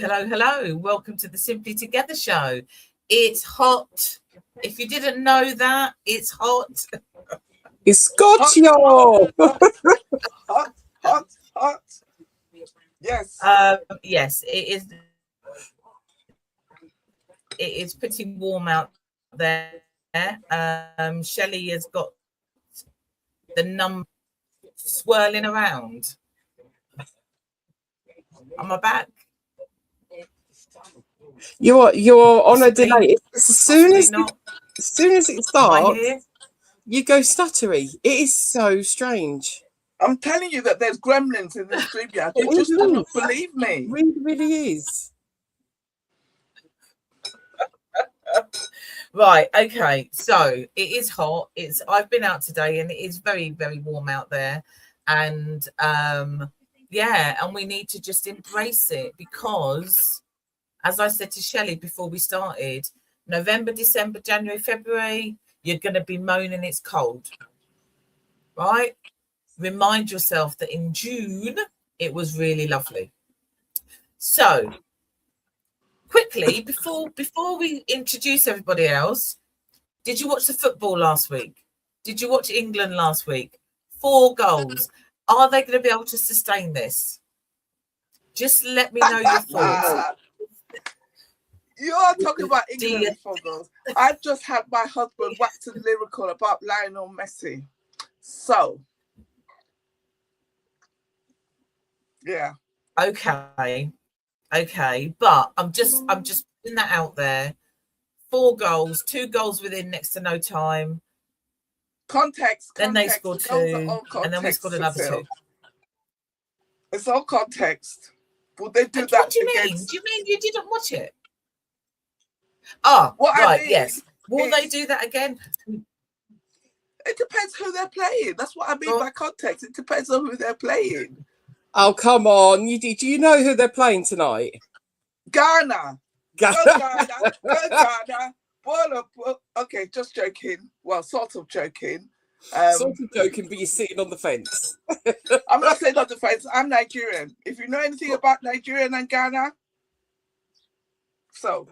Hello. Welcome to the Simply Together show. It's hot. If you didn't know that, it's hot. It's got you. Hot. Yes. Yes, it is. It is pretty warm out there. Shelley has got the number swirling around. Am I back? You're on a delay. As soon as it starts, you go stuttery. It is so strange. I'm telling you that there's gremlins in the StreamYard. You just do not believe me. It really is. Right, okay. So it is hot. I've been out today and it is very, very warm out there. And and we need to just embrace it because, as I said to Shelley before we started, November, December, January, February, you're going to be moaning it's cold, right? Remind yourself that in June, it was really lovely. So quickly, before we introduce everybody else, did you watch the football last week? Did you watch England last week? 4 goals. Are they going to be able to sustain this? Just let me know your thoughts. You are talking about England 4 goals. I just had my husband waxing lyrical about Lionel Messi. So, yeah. Okay, but I'm just putting that out there. 4 goals, 2 goals within next to no time. Context. Then they scored 2, and then we scored another 2. It's all context. Would they do that? What do you mean? Do you mean you didn't watch it? Yes. Will they do that again? It depends who they're playing. That's what I mean by context. It depends on who they're playing. Oh, come on. Do you know who they're playing tonight? Ghana. Go Ghana. Okay, just joking. Well, sort of joking. Sort of joking, but you're sitting on the fence. I'm not saying on the fence. I'm Nigerian. If you know anything about Nigeria and Ghana, so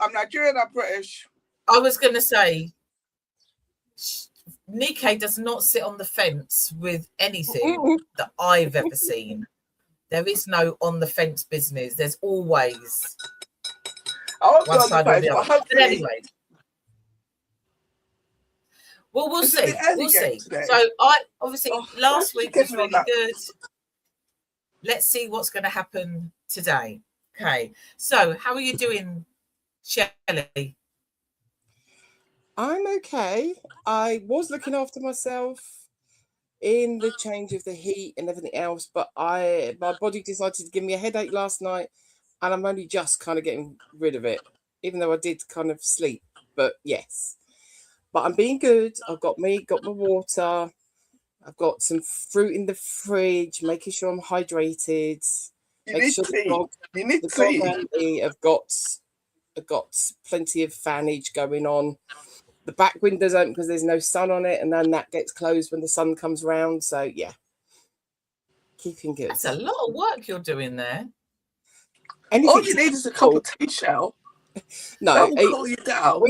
I'm Nigerian, I'm British. I was going to say, Nikkei does not sit on the fence with anything that I've ever seen. There is no on the fence business. There's always one side or the other. But anyway. Well, we'll see. Today? So last week was really good. Let's see what's going to happen today. Okay. So how are you doing, Shelley? I'm okay. I was looking after myself in the change of the heat and everything else, but my body decided to give me a headache last night, and I'm only just kind of getting rid of it, even though I did kind of sleep. But yes. But I'm being good. I've got my water. I've got some fruit in the fridge, making sure I'm hydrated. You need tea. I've got plenty of fanage going on. The back window's open because there's no sun on it, and then that gets closed when the sun comes round. So yeah, keeping good. That's a lot of work you're doing there. All you need is a cup of tea, Shell. No, cool you down.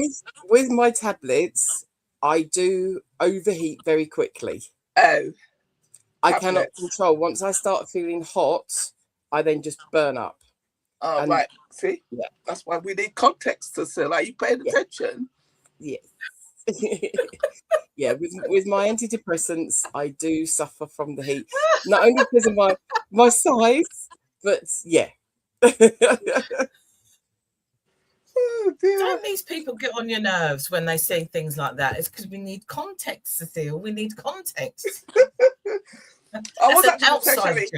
With my tablets, I do overheat very quickly. Oh, I cannot control. Once I start feeling hot, I then just burn up. Oh, right. See, that's why we need context to say, like, you paying attention. Yes. Yeah, with my antidepressants, I do suffer from the heat. Not only because of my size, but yeah. Oh, don't these people get on your nerves when they say things like that? It's because we need context, Cecile. We need context. I was actually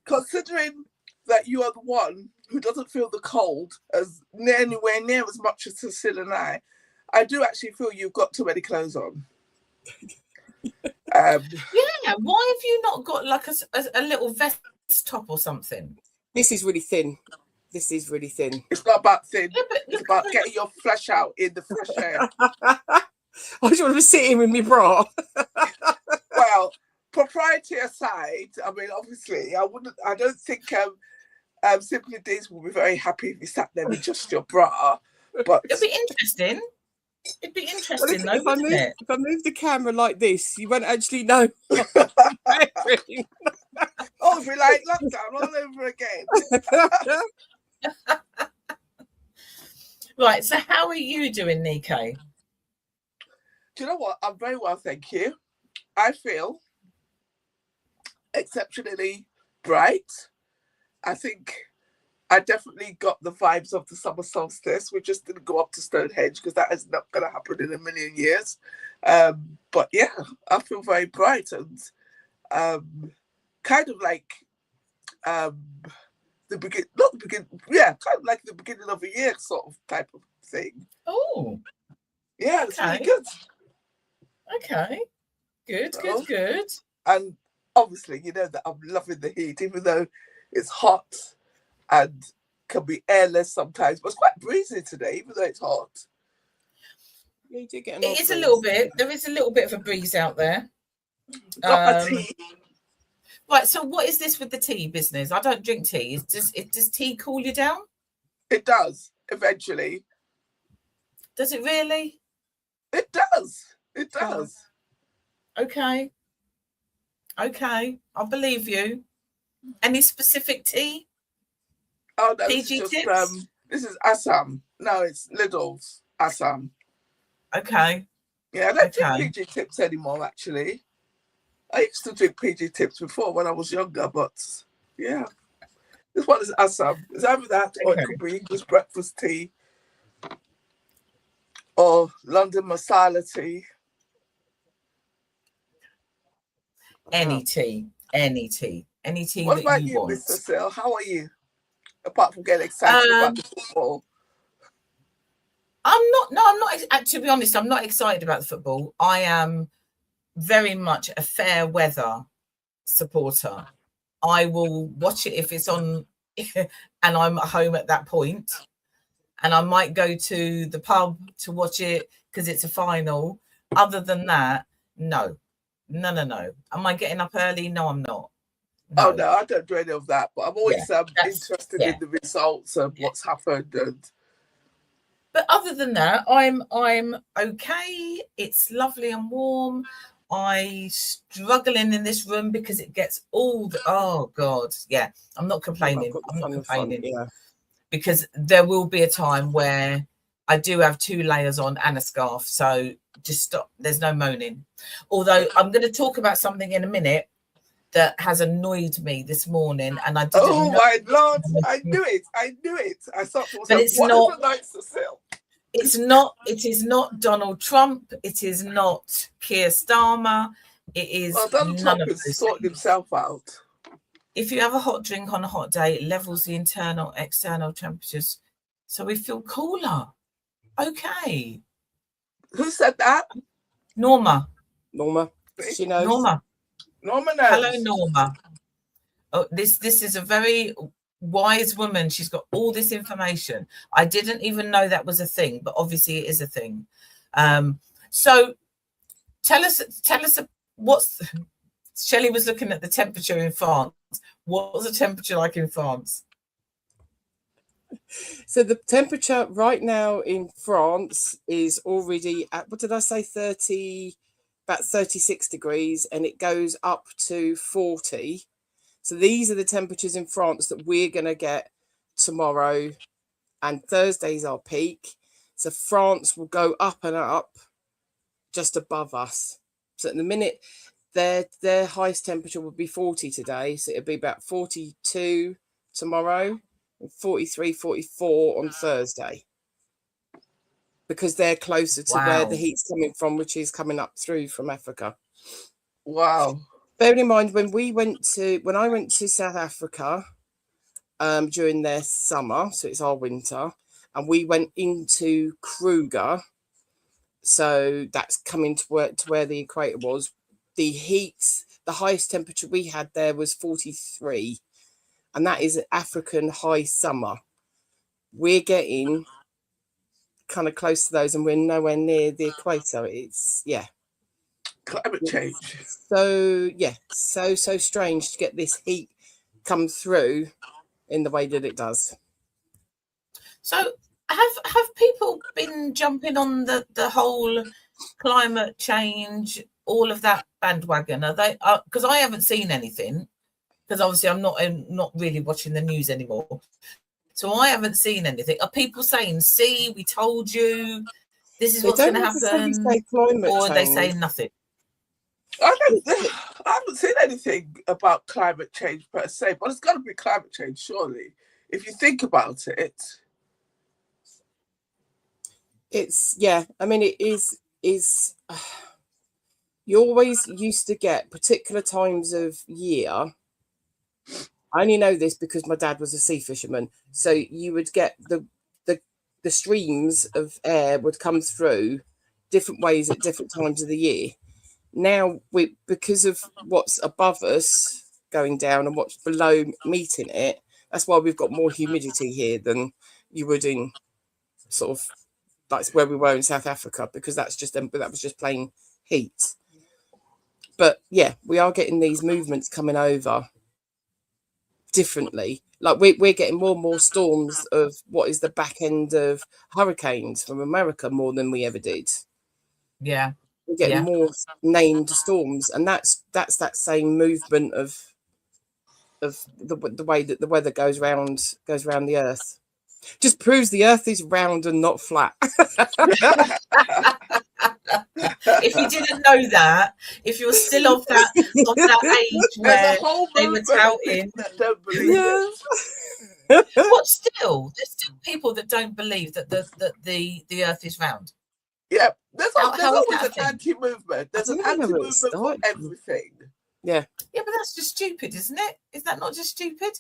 considering that you are the one who doesn't feel the cold as anywhere near as much as Cecile and I do actually feel you've got too many clothes on. Why have you not got like a little vest top or something? This is really thin. It's not about thin. It's about getting your flesh out in the fresh air. I just want to be sitting with my bra. Well, propriety aside, I mean, obviously, I don't think Simply Days will be very happy if you sat there with just your bra. But it'd be interesting. It'd be interesting, well, if I move the camera like this, you won't actually know. Oh, it'll be like lockdown all over again. Right, so how are you doing, Nico? Do you know what? I'm very well, thank you. I feel exceptionally bright. I think I definitely got the vibes of the summer solstice. We just didn't go up to Stonehenge because that is not going to happen in a million years. But yeah, I feel very bright and kind of like the beginning, not the beginning, yeah, kind of like the beginning of a year sort of type of thing. Oh, yeah, it's really good. Okay, good. And obviously, you know that I'm loving the heat, even though it's hot and can be airless sometimes, but it's quite breezy today, even though it's hot. Yeah, you do get it is a little bit. There is a little bit of a breeze out there. Got my tea. Right, so what is this with the tea business? I don't drink tea. Does tea cool you down? It does, eventually. Does it really? It does. It does. Okay, I believe you. Any specific tea? Oh no, PG this is tips? just this is Assam. No, it's Lidl's Assam. Okay. Yeah, I don't drink PG tips anymore, actually. I used to drink PG tips before when I was younger, but yeah. This one is Assam. It's either that or it could be English breakfast tea or London masala tea. Any tea What that about you you, want. Mr. Sil? How are you? Apart from getting excited about the football. I'm not, to be honest, I'm not excited about the football. I am very much a fair weather supporter. I will watch it if it's on and I'm at home at that point. And I might go to the pub to watch it because it's a final. Other than that, no. Am I getting up early? No, I'm not. No. Oh no, I don't do any of that. But I'm always interested in the results of what's happened. But other than that, I'm okay. It's lovely and warm. I struggling in this room because it gets all the, oh God, yeah. I'm not complaining. I'm not complaining. Yeah. Because there will be a time where I do have 2 layers on and a scarf. So just stop. There's no moaning. Although I'm going to talk about something in a minute that has annoyed me this morning, and I didn't. Oh my Lord! I knew it. I thought it was. But it's not. It's not. It is not Donald Trump. It is not Keir Starmer. It is. Well, Donald Trump has sorted himself out. If you have a hot drink on a hot day, it levels the internal, external temperatures, so we feel cooler. Okay. Who said that? Norma. She knows. Norma knows. Hello, Norma. Oh, this is a very wise woman. She's got all this information. I didn't even know that was a thing, but obviously it is a thing. So tell us what's Shelley was looking at the temperature in France. What was the temperature like in France? So the temperature right now in France is already at, what did I say, about 36 degrees, and it goes up to 40. So these are the temperatures in France that we're going to get tomorrow, and Thursday's our peak. So France will go up and up just above us. So at the minute, their highest temperature will be 40 today. So it'll be about 42 tomorrow and 43, 44 on Thursday. Because they're closer to where the heat's coming from, which is coming up through from Africa. Wow. Bearing in mind, when I went to South Africa during their summer, so it's our winter, and we went into Kruger, so that's coming to where the equator was. The highest temperature we had there was 43, and that is an African high summer. We're getting kind of close to those, and we're nowhere near the equator. It's climate change. So so strange to get this heat come through in the way that it does. So have people been jumping on the whole climate change, all of that bandwagon? Are they? Because I haven't seen anything. Because obviously I'm not really watching the news anymore, so I haven't seen anything. Are people saying, "See, we told you, this is what's going to happen," or are they saying nothing? I haven't seen anything about climate change per se, but it's got to be climate change, surely. If you think about it, it's I mean, it is. You always used to get particular times of year. I only know this because my dad was a sea fisherman. So you would get the streams of air would come through different ways at different times of the year. Now, because of what's above us going down and what's below meeting it, that's why we've got more humidity here than you would in sort of that's where we were in South Africa, because that was just plain heat. But yeah, we are getting these movements coming over differently. Like we're getting more and more storms of what is the back end of hurricanes from America more than we ever did. Yeah, we're getting more named storms, and that's that same movement of the way that the weather goes around the earth. Just proves the earth is round and not flat. If you didn't know that, if you're still of that age where they were touting that don't believe it. But still, there's still people that don't believe that the earth is round. Yeah, there's always an anti-movement. There's an anti-movement for everything. Yeah, but that's just stupid, isn't it? Is that not just stupid?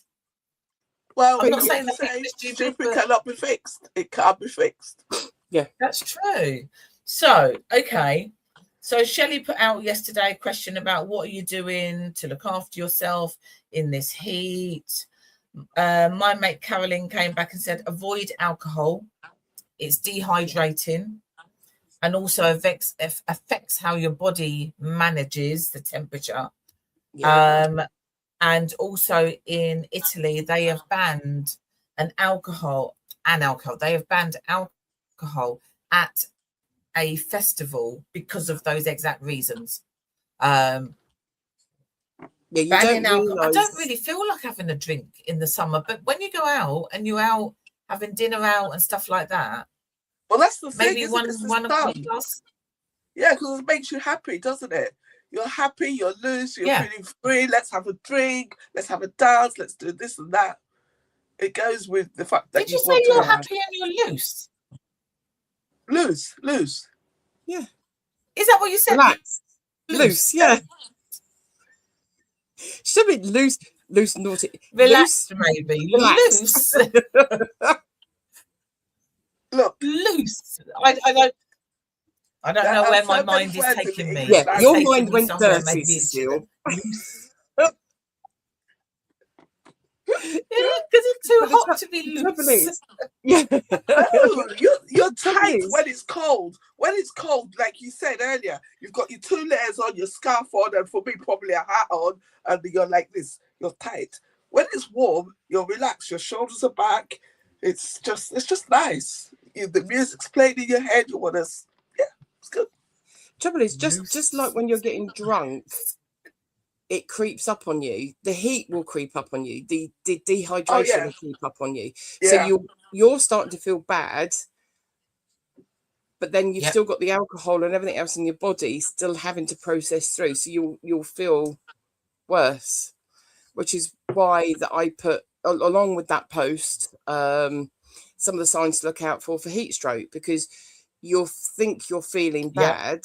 Well, I'm not saying that it's stupid cannot be fixed. It can't be fixed. Yeah, that's true. So, okay. So Shelley put out yesterday a question about what are you doing to look after yourself in this heat. My mate Caroline came back and said, avoid alcohol. It's dehydrating and also affects how your body manages the temperature. Yeah. And also in Italy, they have banned alcohol. They have banned alcohol at a festival because of those exact reasons. Yeah, you don't realise... I don't really feel like having a drink in the summer, but when you go out and you're out having dinner out and stuff like that, well, that's the thing. Maybe one o'clock plus. Yeah, because it makes you happy, doesn't it? You're happy, you're loose, you're feeling free. Let's have a drink, let's have a dance, let's do this and that. It goes with the fact that Did you say you're happy and you're loose? Loose. Yeah. Is that what you said? Relax. Loose, yeah. Should be loose, naughty. Relaxed, loose, maybe. Relaxed. Loose. Look. Loose. I don't know where my mind is taking me. Yeah, your mind went dirty, Cecile. Because it's too hot to be loose. Yeah. No, you're tight when it's cold. When it's cold, like you said earlier, you've got your 2 layers on, your scarf on, and for me, probably a hat on, and you're like this. You're tight. When it's warm, you're relaxed. Your shoulders are back. It's just nice. The music's playing in your head. You want to, it's good. Trouble is, just like when you're getting drunk, it creeps up on you. The heat will creep up on you. The dehydration will creep up on you. Yeah. So you're starting to feel bad, but then you've still got the alcohol and everything else in your body still having to process through. So you'll feel worse, which is why that I put along with that post some of the signs to look out for heat stroke, because you'll think you're feeling bad,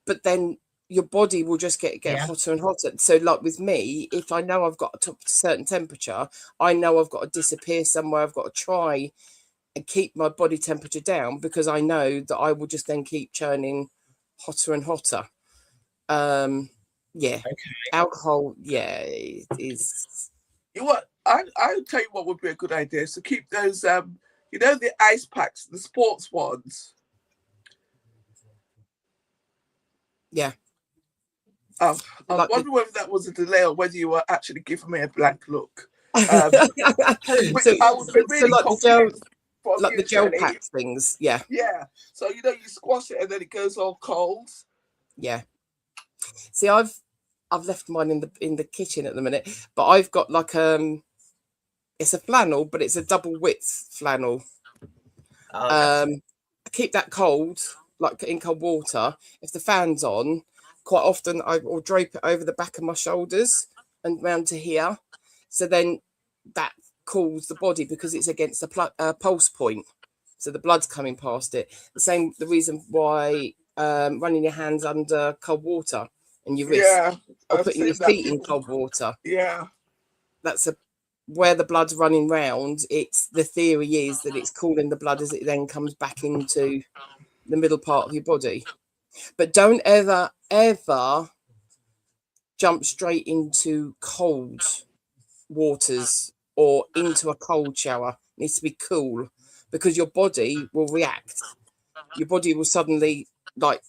but then your body will just get hotter and hotter. So like with me, if I know I've got a certain temperature, I know I've got to disappear somewhere. I've got to try and keep my body temperature down, because I know that I will just then keep churning hotter and hotter. Alcohol, is... You know what? I'll tell you what would be a good idea. So keep those, the ice packs, the sports ones. Yeah. I wonder whether that was a delay or whether you were actually giving me a blank look. Which I would be really like confused from like you, the gel Shelley. pack things, yeah. So you squash it and then it goes all cold. Yeah. See, I've left mine in the kitchen at the minute, but I've got like it's a flannel, but it's a double width flannel. I keep that cold, like in cold water. If the fan's on, quite often I will drape it over the back of my shoulders and round to here. So then that cools the body because it's against the pulse point. So the blood's coming past it. The reason why running your hands under cold water and your wrist, or putting your feet in cold water. Yeah. That's where the blood's running round. The theory is that it's cooling the blood as it then comes back into the middle part of your body. But don't ever jump straight into cold waters or into a cold shower. It needs to be cool, because your body will react. Your body will suddenly, like,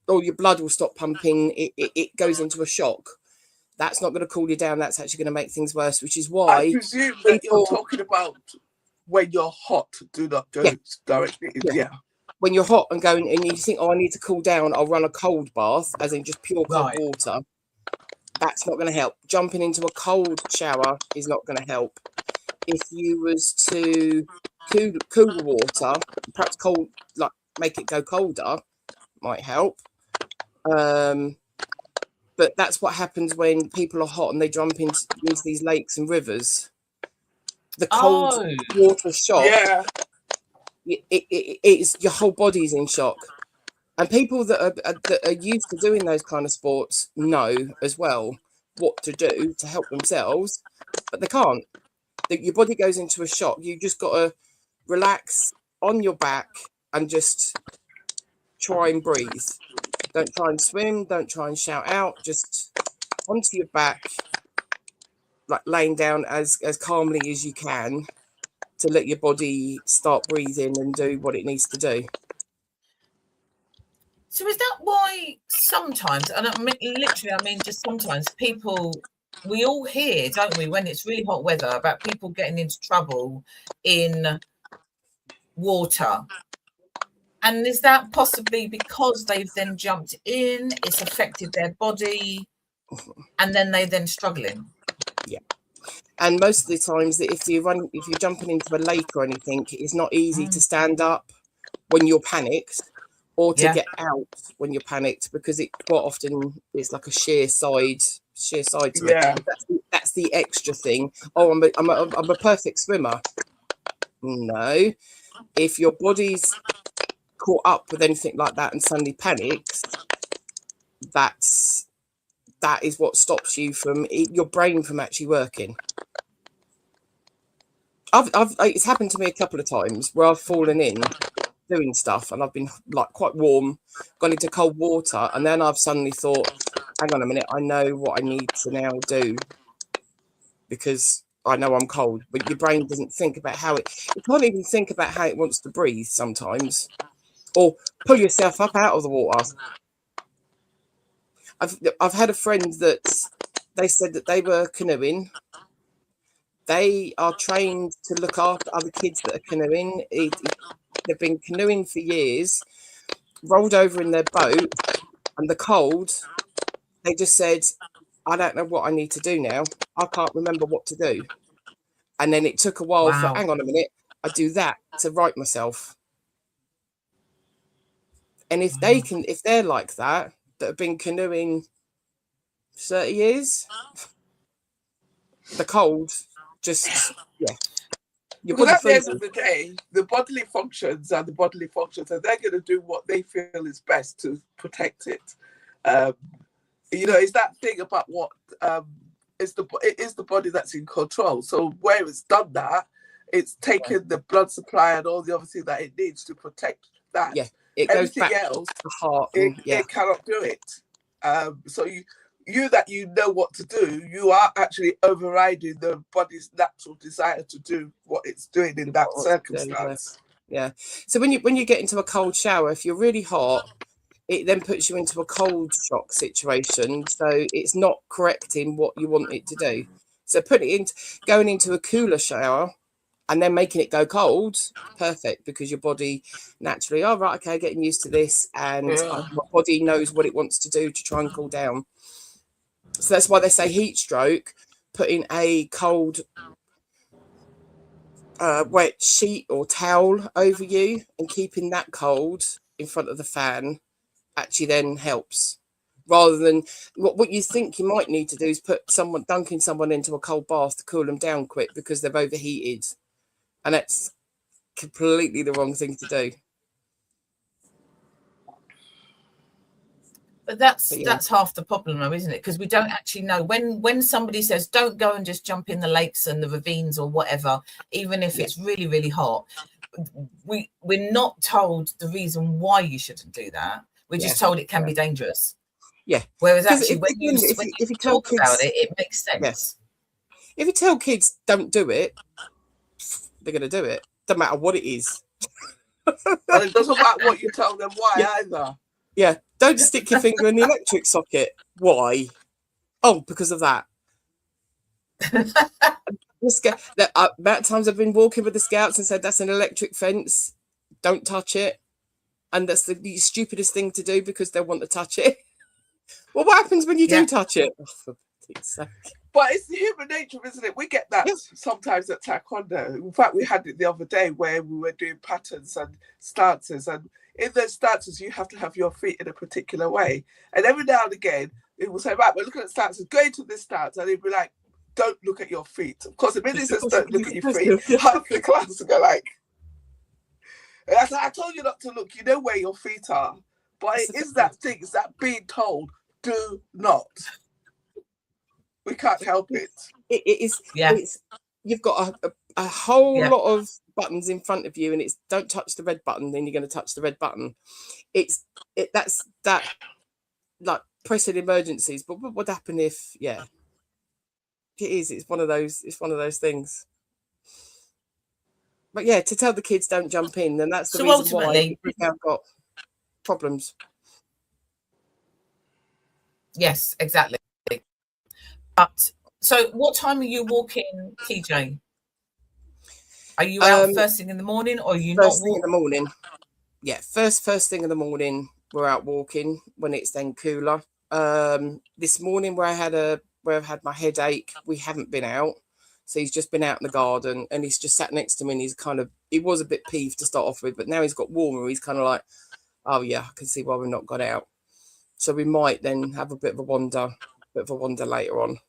all your blood will stop pumping. It goes into a shock. That's not going to cool you down. That's actually going to make things worse, which is why I presume that you're talking about when you're hot. Do not go directly. Yeah. When you're hot and going and you think, oh, I need to cool down, I'll run a cold bath, as in just pure cold water. That's not going to help. Jumping into a cold shower is not going to help. If you was to cool the water, perhaps cold, like make it go colder, might help. But that's what happens when people are hot and they jump into these lakes and rivers. The cold water shock, it's your whole body's in shock. And people that are used to doing those kind of sports know as well what to do to help themselves, but they can't. Your body goes into a shock. You just got to relax on your back and just try and breathe. Don't try and swim. Don't try and shout out. Just onto your back, like laying down as calmly as you can to let your body start breathing and do what it needs to do. So is that why sometimes, and I mean just sometimes, we all hear, don't we, when it's really hot weather, about people getting into trouble in water? And is that possibly because they've then jumped in, it's affected their body, and then they're struggling? Yeah. And most of the times, if you're jumping into a lake or anything, it's not easy to stand up when you're panicked, or to get out when you're panicked, because it quite often it's like a sheer side to it. That's the extra thing. Oh, I'm a perfect swimmer. No, if your body's caught up with anything like that and suddenly panics, that is what stops you from your brain from actually working. It's happened to me a couple of times where I've fallen in doing stuff and I've been like quite warm, gone into cold water, and then I've suddenly thought, hang on a minute, I know what I need to now do, because I know I'm cold. But your brain doesn't think about it can't even think about how it wants to breathe sometimes, or pull yourself up out of the water. I've had a friend that they said that they were canoeing. They are trained to look after other kids that are canoeing. They've been canoeing for years, rolled over in their boat, and the cold, they just said, I don't know what I need to do now. I can't remember what to do. And then it took a while for, hang on a minute, I do that to right myself. And if they're like that have been canoeing 30 years, the cold just, Because at the end of the day, the bodily functions are the bodily functions, and they're going to do what they feel is best to protect it. It's that thing about what it is the body that's in control. So where it's done that, it's taken the blood supply and all the other things that it needs to protect that. Yeah, it goes Anything back else, to the heart. It cannot do it. So you know what to do, you are actually overriding the body's natural desire to do what it's doing in that circumstance. Yeah. So when you get into a cold shower, if you're really hot, it then puts you into a cold shock situation. So it's not correcting what you want it to do. So going into a cooler shower and then making it go cold, perfect, because your body naturally, oh, right, okay, getting used to this, and my body knows what it wants to do to try and cool down. So that's why they say heat stroke, putting a cold wet sheet or towel over you and keeping that cold in front of the fan actually then helps, rather than what you think you might need to do is dunking someone into a cold bath to cool them down quick because they've overheated, and that's completely the wrong thing to do. But that's half the problem, though, isn't it? Because we don't actually know when somebody says don't go and just jump in the lakes and the ravines or whatever, even if it's really, really hot. We're not told the reason why you shouldn't do that. We're just told it can be dangerous. Yeah. Whereas actually, when you talk about it, it makes sense. If you tell kids don't do it, they're going to do it. Doesn't matter what it is. And it doesn't matter what you tell them why either. Yeah. Don't stick your finger in the electric socket. Why? Oh, because of that. The amount of times I've been walking with the scouts and said that's an electric fence, don't touch it, and that's the stupidest thing to do because they want to touch it. Well, what happens when you do touch it? Oh, for Pete's sake. But it's human nature, isn't it? We get that sometimes at Taekwondo. In fact, we had it the other day where we were doing patterns and stances, and in those stances you have to have your feet in a particular way, and every now and again it will say, right, we're looking at stances, go into this stance, and it'll be like, don't look at your feet. Of course, the minute it says don't look at your feet, half the class will go like, I told you not to look, you know where your feet are. But it is that thing, it's that being told, do not. We can't help it. It is. Yeah. You've got a whole lot of buttons in front of you, and it's don't touch the red button. Then you're going to touch the red button. That's like pressing emergencies. But what would happen if? Yeah, it is. It's one of those. It's one of those things. But yeah, to tell the kids don't jump in, then that's the reason why we've now got problems. Yes, exactly. But so what time are you walking, TJ? Are you out first thing in the morning, or are you not walking? In the morning. Yeah, first thing in the morning we're out walking when it's then cooler. This morning where I've had my headache, we haven't been out. So he's just been out in the garden, and he's just sat next to me, and he was a bit peeved to start off with, but now he's got warmer. He's kind of like, oh yeah, I can see why we've not got out. So we might then have a bit of a wander later on.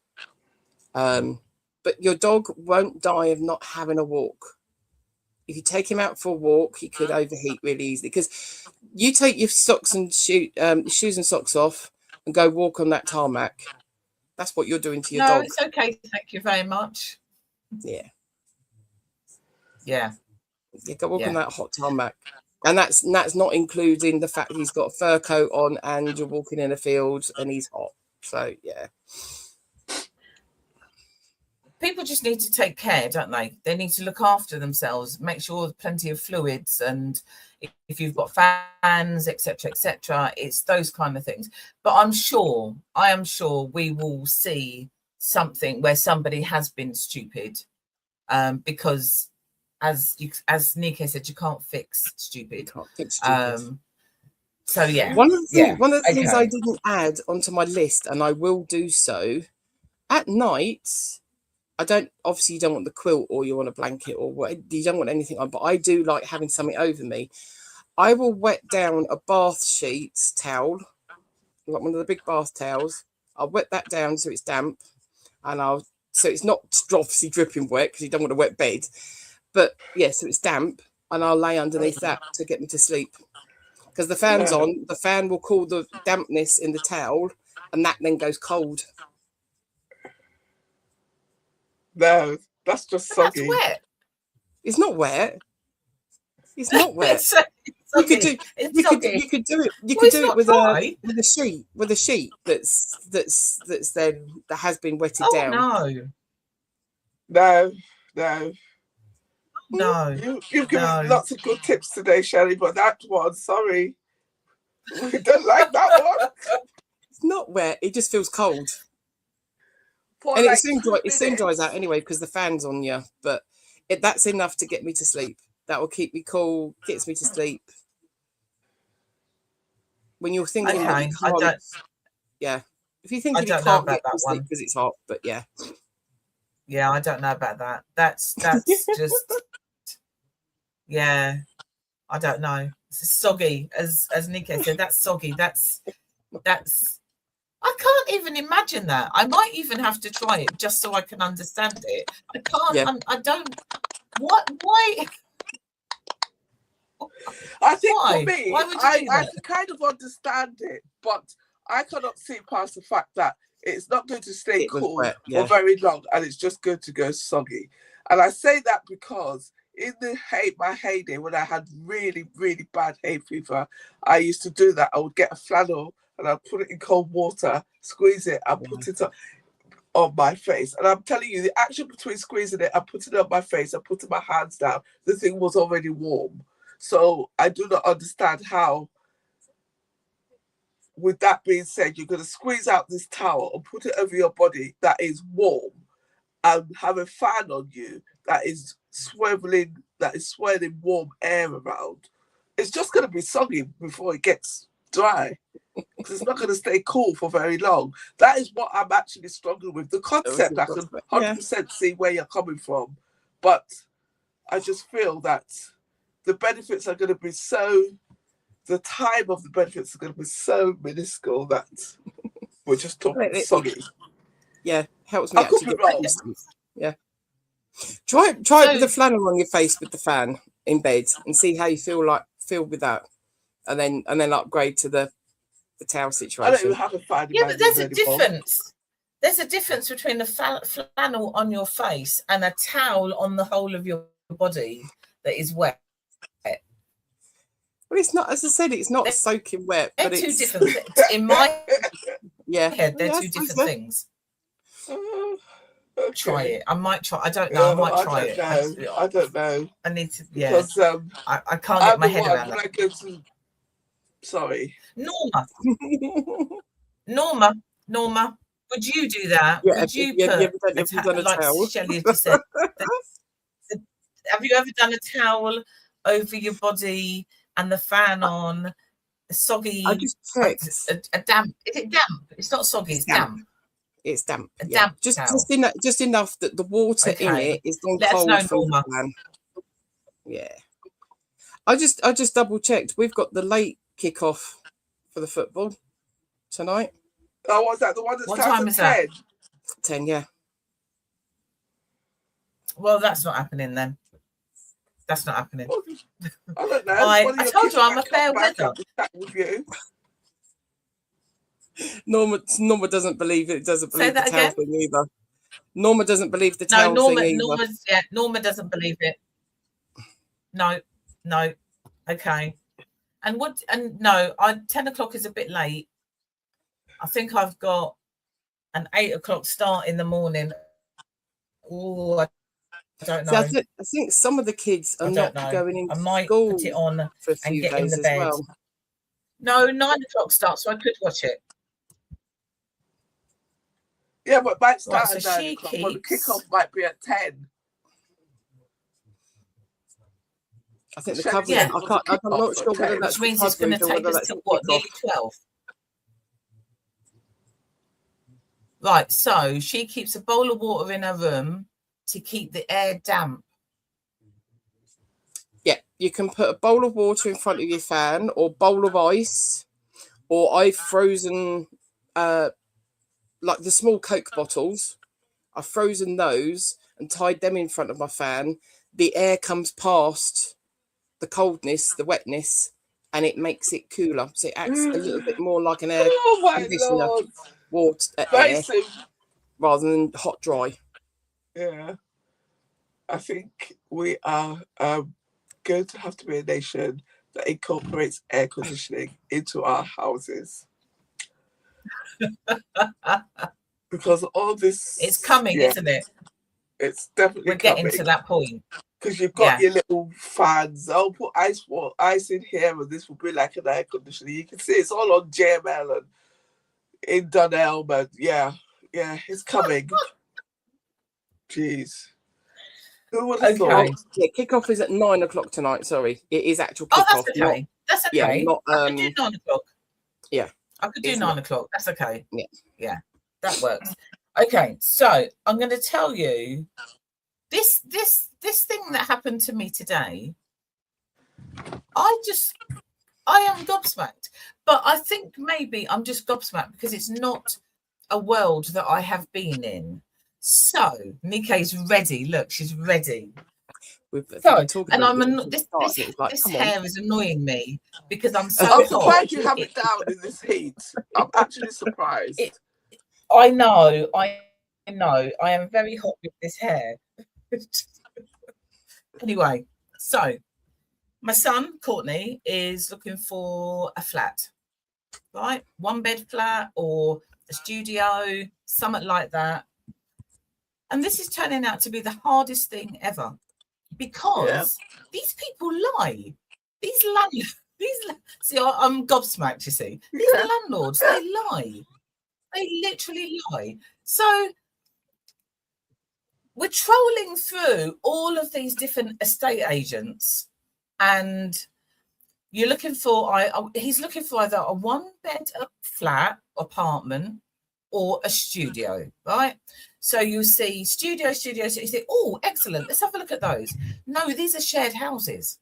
But your dog won't die of not having a walk. If you take him out for a walk, he could overheat really easily, because you take your socks and shoes and socks off and go walk on that tarmac. That's what you're doing to your dog. No, it's okay. Thank you very much. Yeah. Yeah. You go walk on that hot tarmac. And that's not including the fact he's got a fur coat on and you're walking in a field and he's hot. So, yeah. People just need to take care, don't they? They need to look after themselves, make sure there's plenty of fluids, and if you've got fans, etc., it's those kind of things. But I am sure we will see something where somebody has been stupid, because as Nike said, you can't fix stupid. So yeah. One of the things I didn't add onto my list, and I will do so at night. You don't want the quilt, or you want a blanket, or what, you don't want anything on, but I do like having something over me. I will wet down a bath sheet towel, like one of the big bath towels. I'll wet that down so it's damp, and so it's not obviously dripping wet, because you don't want a wet bed, but so it's damp, and I'll lay underneath that to get me to sleep, because the fan's on. The fan will cool the dampness in the towel, and that then goes cold. No, that's just soggy. That's wet. It's not wet. It's not wet. You could do it. You could do it with a sheet that has been wetted down. No. You've given me lots of good tips today, Shelley, but that one, sorry, we don't like that one. It's not wet. It just feels cold. And like it soon dries out anyway because the fan's on you. But that's enough to get me to sleep. That will keep me cool, gets me to sleep. When you're thinking that you can't, if you're thinking you can't get to sleep because it's hot, but yeah, I don't know about that. That's just, yeah, I don't know. It's soggy, as Nico said. That's soggy. That's. I can't even imagine that. I might even have to try it just so I can understand it. I can't. Yeah. I don't. What? Why? I think for me, I can kind of understand it, but I cannot see past the fact that it's not going to stay cool for very long, and it's just going to go soggy. And I say that because in my heyday, when I had really, really bad hay fever, I used to do that. I would get a flannel and I'd put it in cold water, squeeze it, and put it on my face. And I'm telling you, the action between squeezing it and putting it on my face and putting my hands down, the thing was already warm. So I do not understand how, with that being said, you're going to squeeze out this towel and put it over your body that is warm and have a fan on you that is swirling warm air around. It's just going to be soggy before it gets dry because it's not going to stay cool for very long. That is what I'm actually struggling with. The concept, I can 100% see where you're coming from, but I just feel that the benefits are going to be the time of the benefits are going to be so minuscule that we're just talking soggy. Yeah, helps me actually get back to sleep. Yeah. Try it with the flannel on your face with the fan in bed and see how you feel with that. And then upgrade to the towel situation. I don't even have a fan. Yeah, but there's a difference. There's a difference between a flannel on your face and a towel on the whole of your body that is wet. Well, it's not, as I said, it's not soaking wet. They're but two it's different things. In my head, they're two different things. Okay. Try it. I might try. I don't know. I might try it. I don't know. I need to. Yeah. Because I can't get my head around that. Sorry. Norma. Would you do that? Yeah, would you put like towel? Shelley just said? Have you ever done a towel over your body and the fan on? Soggy. I just checked. A damp. Is it damp? It's not soggy. It's damp. It's damp. A damp towel. Just enough that the water in it is gone cold from the fan. Yeah. I just double checked. We've got the late kickoff for the football tonight. Oh, what's that? The one that what starts time at is 10? That? 10, yeah. Well, that's not happening then. That's not happening. I don't know. I told you I'm a fair weather. With you. Norma doesn't believe it. Doesn't believe Say that the towel again? thing either. Norma doesn't believe the towel thing either. Norma doesn't believe it. No. Okay. And 10 o'clock is a bit late. I think I've got an 8 o'clock start in the morning. Oh, I don't know. See, I think some of the kids are not going into school. I might put it on for a few and get days in the bed. well. No, 9 o'clock start, so I could watch it. Yeah, but might start right, at so 9 o'clock. Well, the kickoff might be at 10. I think the coverage. I'm not sure whether that's which means it's going to take us to what, nearly 12. Right, so she keeps a bowl of water in her room to keep the air damp. Yeah, you can put a bowl of water in front of your fan or bowl of ice, or I've frozen like the small Coke bottles. I've frozen those and tied them in front of my fan. The air comes past the coldness, the wetness, and it makes it cooler. So it acts a little bit more like an air conditioner, water air, rather than hot dry. Yeah. I think we are going to have to be a nation that incorporates air conditioning into our houses. Because all this... It's coming, isn't it? It's definitely We're getting to that point. Because you've got your little fans. I'll put ice in here and this will be like an air conditioner. You can see it's all on JML and in Dunelm and Yeah, it's coming. Jeez. Who would have Okay. thought? Yeah, kickoff is at 9 o'clock tonight. Sorry, it is actual Oh, kickoff. that's okay. That's okay. Yeah, not I could do 9 o'clock. Yeah, I could do 9 o'clock. That's okay. Yeah, that works. Okay, so I'm going to tell you this thing that happened to me today. I am gobsmacked, but I think maybe I'm just gobsmacked because it's not a world that I have been in. So Nike's ready. Look, she's ready. This hair is annoying me because I'm so I'm surprised you have it down in this heat. I'm actually surprised. I know. I am very hot with this hair. Anyway, so my son, Courtney, is looking for a flat, right? 1-bed flat or a studio, something like that. And this is turning out to be the hardest thing ever because these people lie. These landlords, see, I'm gobsmacked, you see. These landlords, they lie. They literally lie. So we're trolling through all of these different estate agents, and you're looking for, he's looking for either a 1-bed flat apartment or a studio, right? So you see studio, so you say, oh, excellent, let's have a look at those. No, these are shared houses.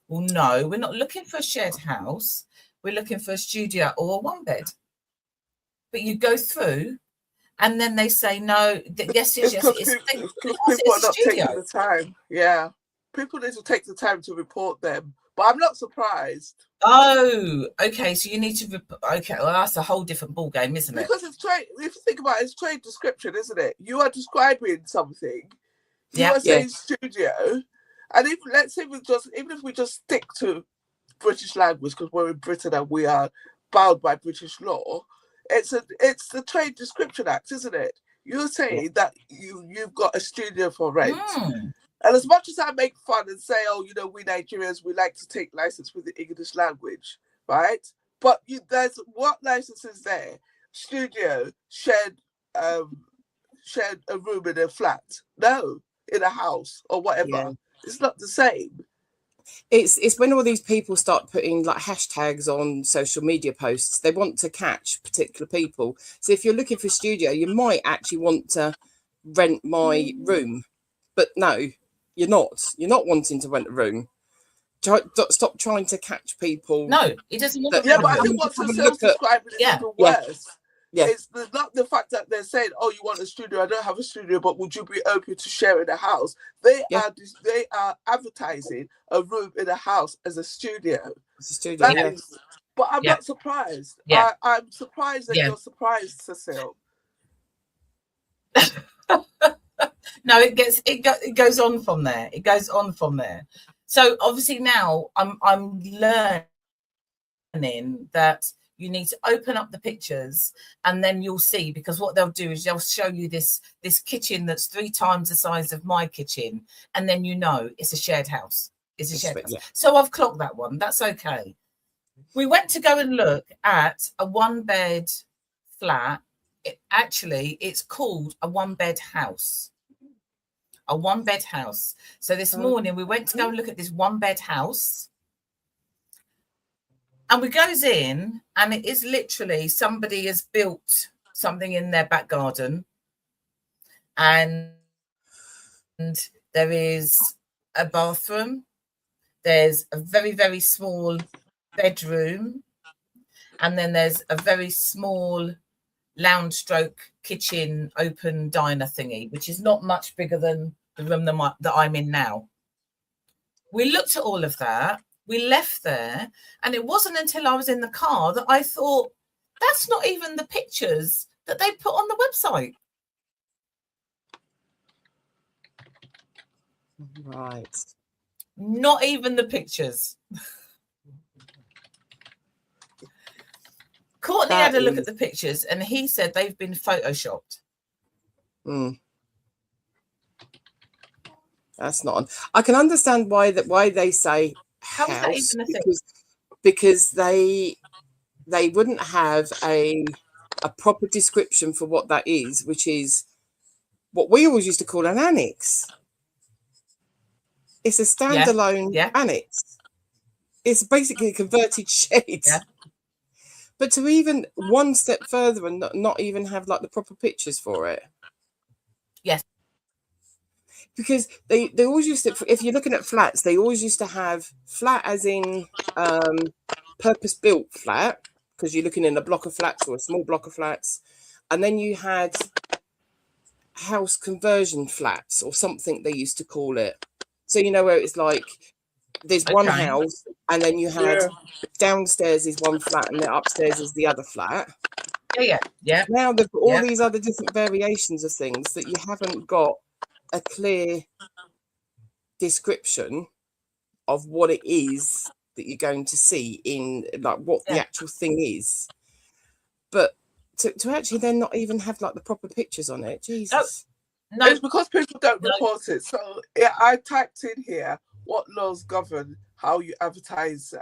Well, no, we're not looking for a shared house. We're looking for a studio or a 1-bed. But you go through, and then they say no. Yes. People are not taking the time. Yeah, people need to take the time to report them. But I'm not surprised. Oh, okay. So you need to. Okay, well, that's a whole different ball game, isn't it? Because it's trade. If you think about it, it's trade description, isn't it? You are describing something. You are saying studio, and even if we just stick to British language because we're in Britain and we are bound by British law. It's the Trade Description Act, isn't it? You're saying that you've got a studio for rent. And as much as I make fun and say, oh, we Nigerians, we like to take license with the English language, right? But there's what license is there? Studio, shared a room in a flat. No, in a house or whatever. Yeah. It's not the same. It's when all these people start putting like hashtags on social media posts, they want to catch particular people. So if you're looking for a studio, you might actually want to rent my room, but no, you're not wanting to rent a room. Stop trying to catch people. No, it doesn't want to. Yeah, but I think what's self-describing is even worse. Yeah. It's not the fact that they're saying, oh, you want a studio, I don't have a studio, but would you be open to sharing a house? They are advertising a room in a house as a studio. It's a studio, but I'm not surprised. Yeah. I'm surprised that you're surprised, Cecile. No, it goes on from there. It goes on from there. So obviously now I'm learning that you need to open up the pictures and then you'll see, because what they'll do is they'll show you this kitchen that's 3 times the size of my kitchen, and then it's a shared house. It's a shared house. Yeah. So I've clocked that one. That's okay. We went to go and look at a 1-bed flat. It's called a 1-bed house. A 1-bed house. So this morning we went to go and look at this 1-bed house. And we goes in, and it is literally somebody has built something in their back garden, and there is a bathroom. There's a very, very small bedroom, and then there's a very small lounge stroke kitchen open diner thingy, which is not much bigger than the room that I'm in now. We looked at all of that. We left there, and it wasn't until I was in the car that I thought, that's not even the pictures that they put on the website. Right. Not even the pictures. Courtney had a look at the pictures, and he said they've been photoshopped. That's not. I can understand why they say how house, is that even a thing? Because they wouldn't have a a proper description for what that is, which is what we always used to call an annex. It's a standalone annex. It's basically a converted shed. Yeah. But to even one step further and not even have like the proper pictures for it. Yes. Because they always used to, if you're looking at flats, they always used to have flat as in purpose-built flat, because you're looking in a block of flats or a small block of flats. And then you had house conversion flats or something they used to call it. So, you know, where it's like there's one house and then you had downstairs is one flat and the upstairs is the other flat. Yeah. Now they've got all these other different variations of things that you haven't got a clear description of what it is that you're going to see in, like, what the actual thing is. But to actually then not even have like the proper pictures on it, Jesus. No. It's because people don't report it. So I typed in here what laws govern how you advertise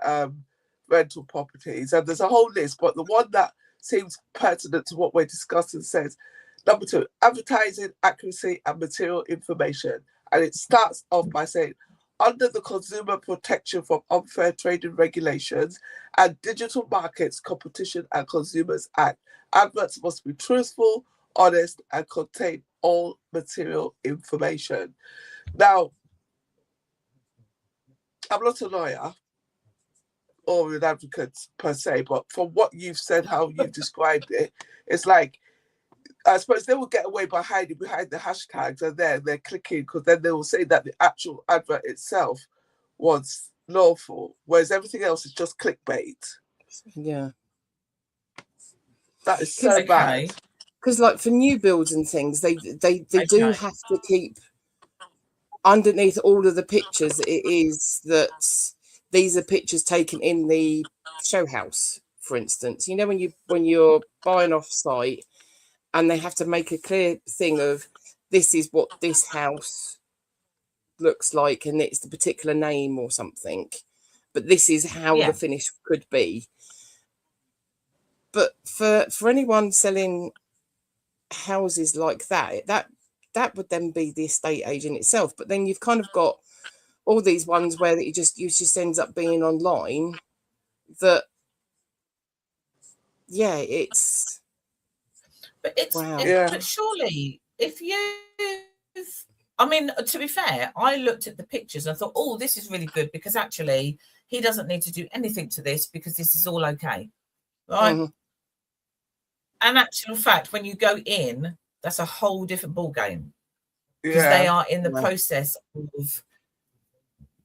rental properties, and there's a whole list, but the one that seems pertinent to what we're discussing says, number 2, advertising accuracy and material information. And it starts off by saying, under the Consumer Protection from Unfair Trading Regulations and Digital Markets Competition and Consumers Act, adverts must be truthful, honest, and contain all material information. Now, I'm not a lawyer or an advocate per se, but from what you've said, how you've described it, it's like, I suppose they will get away by hiding behind the hashtags, and they're clicking, because then they will say that the actual advert itself was lawful, whereas everything else is just clickbait. Yeah. That is so bad. Because like for new builds and things, they do have to keep underneath all of the pictures, it is that these are pictures taken in the show house, for instance. You know, when you're buying off site, and they have to make a clear thing of, this is what this house looks like, and it's the particular name or something, but this is how the finish could be. But for anyone selling houses like that would then be the estate agent itself. But then you've kind of got all these ones where that you just ends up being online, that it's but surely if I mean, to be fair, I looked at the pictures and I thought, oh, this is really good, because actually he doesn't need to do anything to this, because this is all okay, right? Mm-hmm. And actual fact, when you go in, that's a whole different ball game, because they are in the process of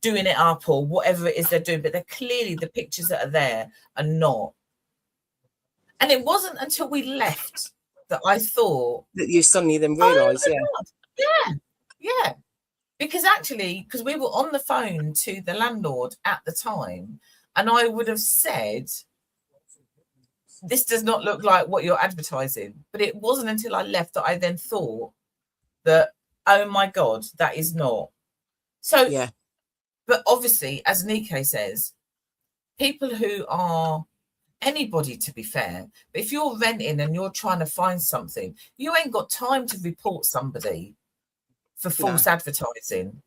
doing it up or whatever it is they're doing, but they're clearly, the pictures that are there are not. And it wasn't until we left that I thought that you suddenly then realised, yeah, because we were on the phone to the landlord at the time, and I would have said, this does not look like what you're advertising. But it wasn't until I left that I then thought that, oh my God, that is not. So, but obviously, as Nike says, people who are anybody, to be fair, but if you're renting and you're trying to find something, you ain't got time to report somebody for false advertising.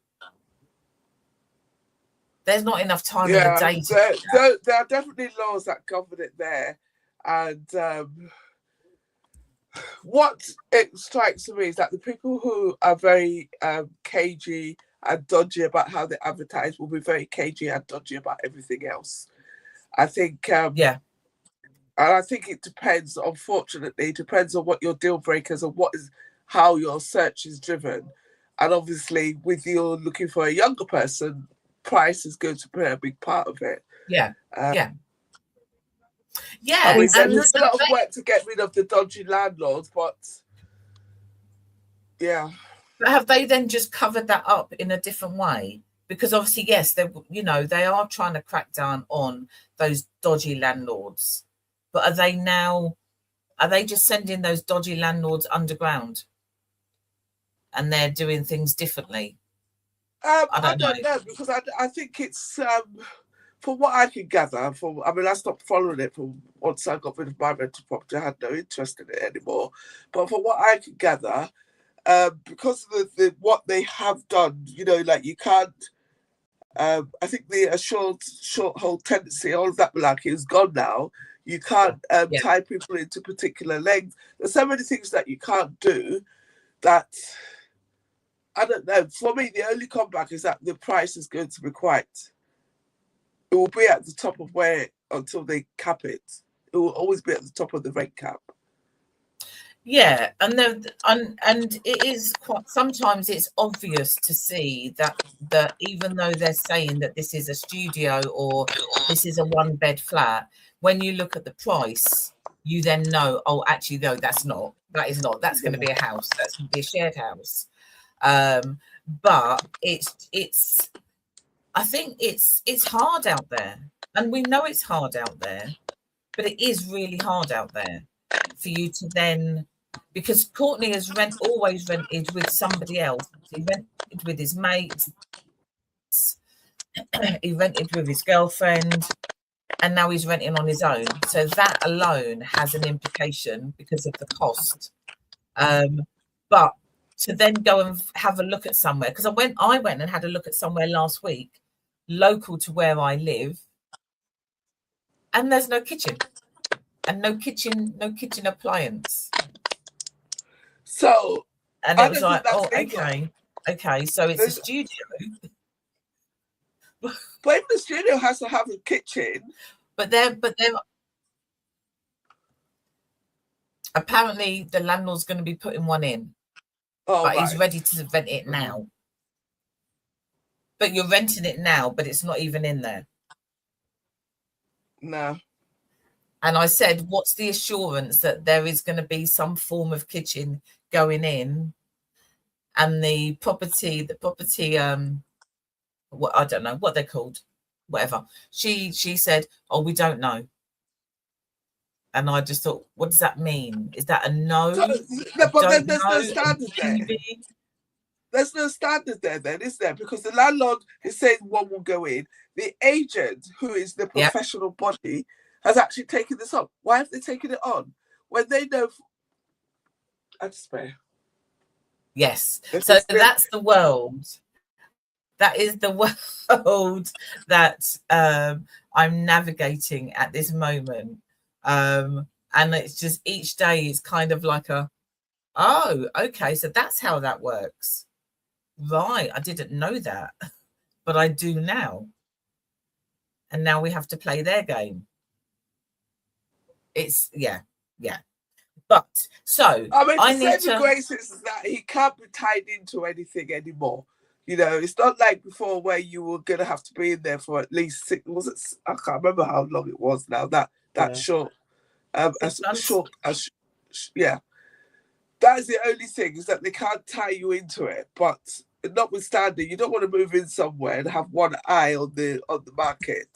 There's not enough time in the day to there are definitely laws that govern it there. And what it strikes me is that the people who are very cagey and dodgy about how they advertise will be very cagey and dodgy about everything else. I think and I think it depends, unfortunately, it depends on what your deal breakers and how your search is driven. And obviously, with you looking for a younger person, price is going to play a big part of it. Yeah. I mean, there's a lot of work to get rid of the dodgy landlords, but But have they then just covered that up in a different way? Because obviously, yes, they are trying to crack down on those dodgy landlords. But are they just sending those dodgy landlords underground? And they're doing things differently? I don't know, because I think it's from what I can gather, I stopped following it from once I got rid of my rental property. I had no interest in it anymore. But from what I can gather, because of what they have done, like you can't. I think the short hold tendency, all of that malarkey is gone now. You can't tie people into particular lengths. There's so many things that you can't do that, I don't know. For me, the only comeback is that the price is going to be it will be at the top of until they cap it. It will always be at the top of the rent cap. Yeah, and it is quite, sometimes it's obvious to see that even though they're saying that this is a studio or this is a 1-bed flat, when you look at the price, you then know, oh, actually, no, that's going to be a house. That's going to be a shared house. But I think it's hard out there, and we know it's hard out there, but it is really hard out there for you to then, because Courtney has always rented with somebody else. He rented with his mates, he rented with his girlfriend, and now he's renting on his own. So that alone has an implication because of the cost. But to then go and have a look at somewhere, because I went and had a look at somewhere last week, local to where I live, and there's no kitchen. And no kitchen appliance. So, and it was like, oh, okay, so it's a studio. But if the studio has to have a kitchen, but they're apparently the landlord's going to be putting one in. But he's ready to rent it now. But you're renting it now, but it's not even in there. No. And I said, what's the assurance that there is going to be some form of kitchen going in? And the property, what, I don't know what they're called, whatever. She said, oh, we don't know. And I just thought, what does that mean? Is that a no? But there's no standard there. There's no standard there then, is there? Because the landlord is saying one will go in. The agent, who is the professional body, has actually taken this on. Why have they taken it on? When they know... I despair. Yes. So that's the world. That is the world that I'm navigating at this moment. And it's just each day is kind of like oh, okay, so that's how that works. Right, I didn't know that, but I do now. And now we have to play their game. It's, yeah. But, so, I need to... Grace is that he can't be tied into anything anymore. It's not like before where you were going to have to be in there for at least 6, was it? I can't remember how long it was now, that short. Yeah. That is the only thing, is that they can't tie you into it. But notwithstanding, you don't want to move in somewhere and have one eye on the market.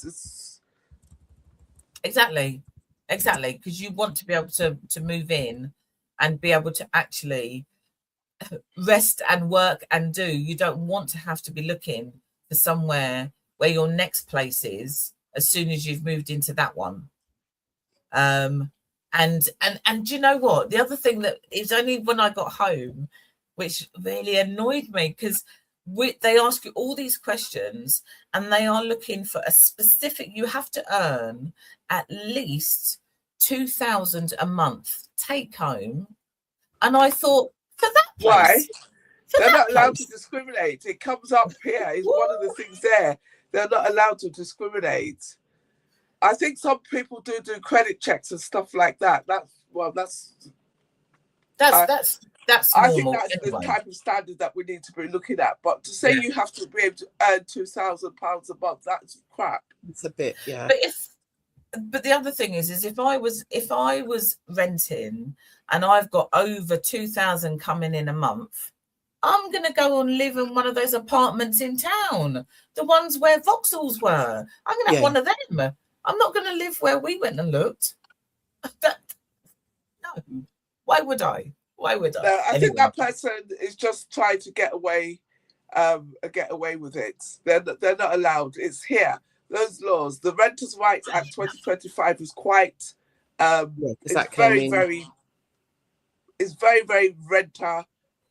Exactly, because you want to be able to move in and be able to actually rest and work and do. You don't want to have to be looking for somewhere where your next place is as soon as you've moved into that one. And do you know what? The other thing that is only when I got home, which really annoyed me, because they ask you all these questions and they are looking for a specific, you have to earn at least 2,000 a month take home. And I thought, for that place, why? They're not allowed to discriminate. It comes up here. It's one of the things there. They're not allowed to discriminate. I think some people do credit checks and stuff like that. That's normal. I think that's the type of standard that we need to be looking at. But to say you have to be able to earn £2,000 a month, that's crap. It's a bit, yeah. But the other thing is if I was renting and I've got over 2,000 coming in a month, I'm going to go and live in one of those apartments in town, the ones where Vauxhalls were. I'm going to have one of them. I'm not going to live where we went and looked. No. Why would I? No, I think that person is just trying to get away with it. They're not allowed. It's here. those laws, the Renters' Rights Act 2025 is quite, it's very renter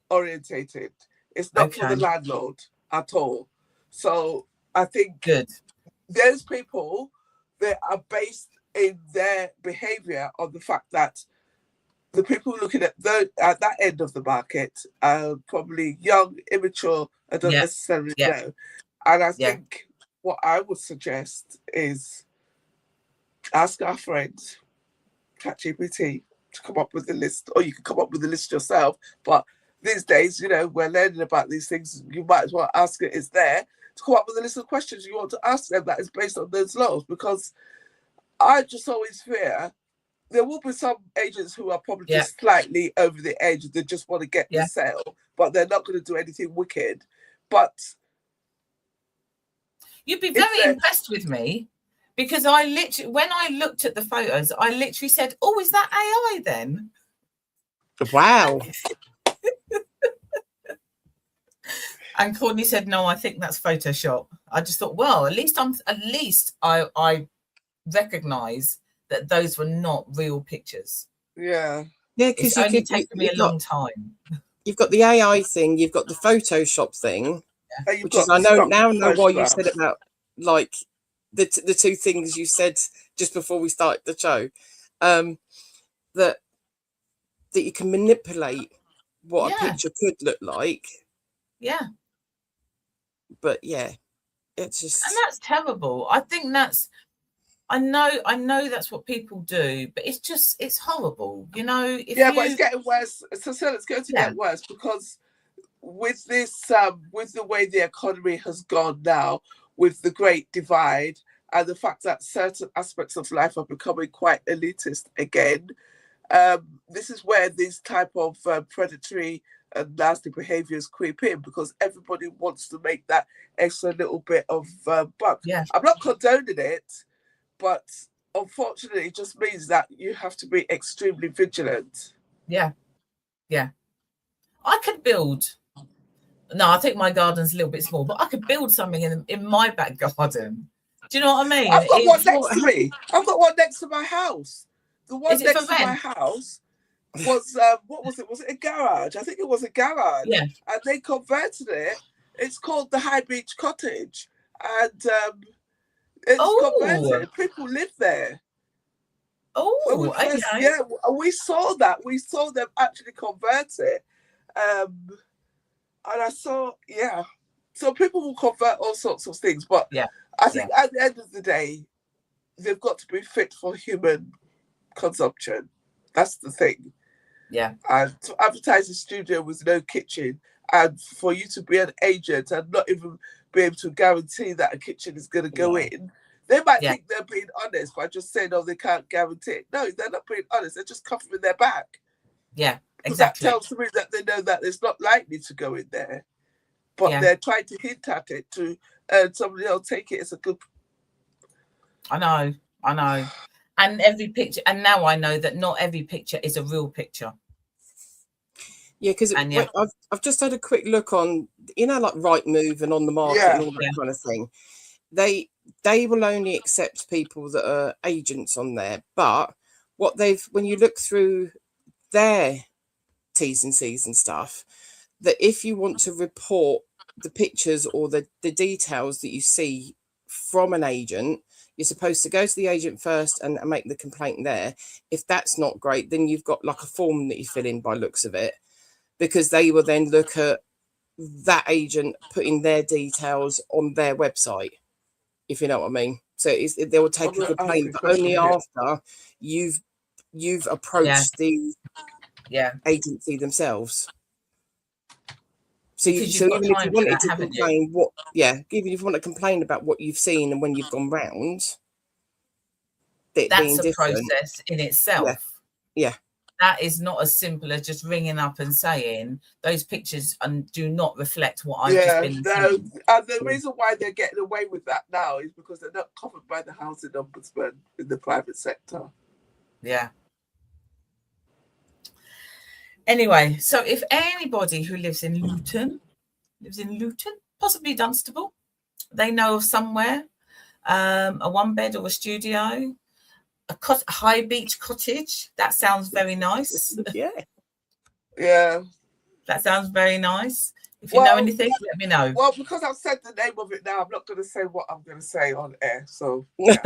orientated. It's not for the landlord at all. So I think those people, they are based in their behavior on the fact that the people looking at that end of the market are probably young, immature, and don't necessarily know. And I think what I would suggest is ask our friends, ChatGPT, to come up with a list, or you can come up with a list yourself. But these days, you know, we're learning about these things. You might as well ask it. It's there to come up with a list of questions you want to ask them that is based on those laws. Because I just always fear there will be some agents who are probably just slightly over the edge. They just want to get the sale, but they're not going to do anything wicked. But you'd be very impressed with me, because I literally, when I looked at the photos, I literally said, "Oh, is that AI then?" Wow. And Courtney said, "No, I think that's Photoshop." I just thought, well, at least I recognise that those were not real pictures. Yeah, because it's only taken me a long time. You've got the AI thing, you've got the Photoshop thing, which is I know why you said about like the two things you said just before we started the show, that you can manipulate what a picture could look like. Yeah. But it's just, and that's terrible. I think that's, I know that's what people do, but it's horrible, you know. But it's getting worse. So it's going to get worse, because with this, with the way the economy has gone now, with the Great Divide, and the fact that certain aspects of life are becoming quite elitist again, this is where these type of predatory and nasty behaviors creep in, because everybody wants to make that extra little bit of buck. I'm not condoning it, but unfortunately, it just means that you have to be extremely vigilant. Yeah. I could build. No, I think my garden's a little bit small, but I could build something in my back garden. Do you know what I mean? I've got one next to me. I've got one next to my house. The one next to my house was, what was it? Was it a garage? I think it was a garage. Yeah. And they converted it. It's called the High Beach Cottage. And it's converted. People live there. Okay. Yeah, we saw that. We saw them actually convert it. And I saw, so people will convert all sorts of things. But I think at the end of the day, they've got to be fit for human consumption. That's the thing. Yeah. And to advertise a studio with no kitchen, and for you to be an agent and not even be able to guarantee that a kitchen is going to go in, they might think they're being honest by just saying, "Oh, they can't guarantee it." No, they're not being honest. They're just covering their back. Yeah, exactly. That tells me that they know that it's not likely to go in there, but they're trying to hint at it to somebody else take it as a good. I know. And every picture, and now I know that not every picture is a real picture. Yeah, because I've just had a quick look on, like Rightmove and On the Market and all that kind of thing. They will only accept people that are agents on there. But when you look through their T's and C's and stuff, that if you want to report the pictures or the details that you see from an agent, you're supposed to go to the agent first and make the complaint there. If that's not great, then you've got like a form that you fill in by looks of it, because they will then look at that agent putting their details on their website, if you know what I mean. So they will take a complaint, but only after you've approached the agency themselves. So even if you wanted to complain, even if you want to complain about what you've seen and when you've gone round, that's a process in itself. Yeah. That is not as simple as just ringing up and saying those pictures do not reflect what I've just been seeing. And the reason why they're getting away with that now is because they're not covered by the housing ombudsman in the private sector. Yeah. Anyway, so if anybody who lives in Luton, possibly Dunstable, they know of somewhere a 1-bed or a studio, a high beach cottage. That sounds very nice. Yeah. That sounds very nice. If you know anything, let me know. Well, because I've said the name of it now, I'm not going to say what I'm going to say on air. So, yeah.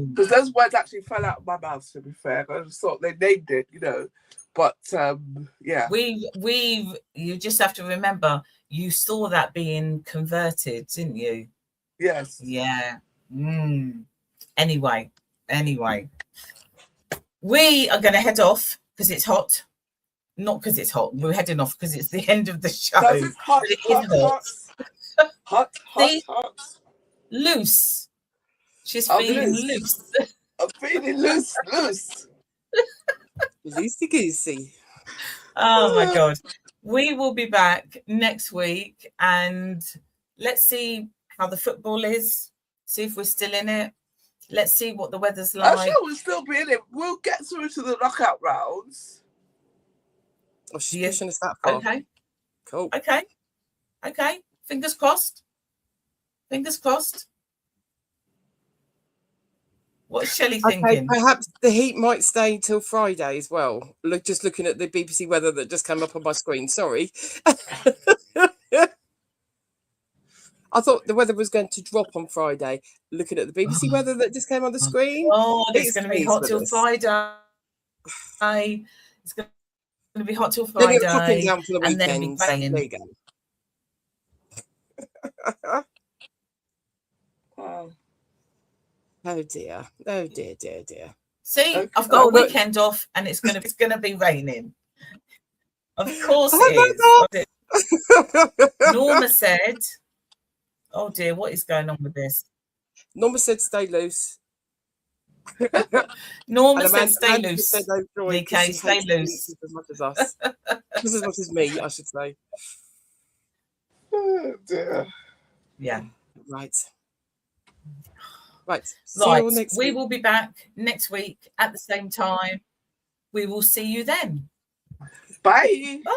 Because those words actually fell out of my mouth, to be fair. I just thought they named it, you know. But, yeah. You just have to remember, you saw that being converted, didn't you? Yes. Yeah. Anyway. We are going to head off because it's hot. Not because it's hot. We're heading off because it's the end of the show. Because it's hot, hot. Loose. She's feeling loose. I'm feeling loose. Loosey goosey. Oh my God. We will be back next week and let's see how the football is. See if we're still in it. Let's see what the weather's like. I'm sure we'll still be in it. We'll get through to the knockout rounds. Oh, she's pushing us that far. Okay. Cool. Okay. Fingers crossed. What's Shelley thinking? Perhaps the heat might stay till Friday as well. Just looking at the BBC weather that just came up on my screen. Sorry. I thought the weather was going to drop on Friday. Looking at the BBC weather that just came on the screen. Oh, it's going to be hot till Friday. It's going to be hot till Friday. Then down for the weekend. And then there you go. Wow. Oh dear. See, okay. I've got a weekend off and it's going to be raining. Of course it is. Norma said, oh dear, what is going on with this? Norma said stay loose. Norma said stay loose. DK, stay loose. As much as us. Just as much as me, I should say. Oh dear. Yeah. Right. We will be back next week at the same time. We will see you then. Bye. Bye.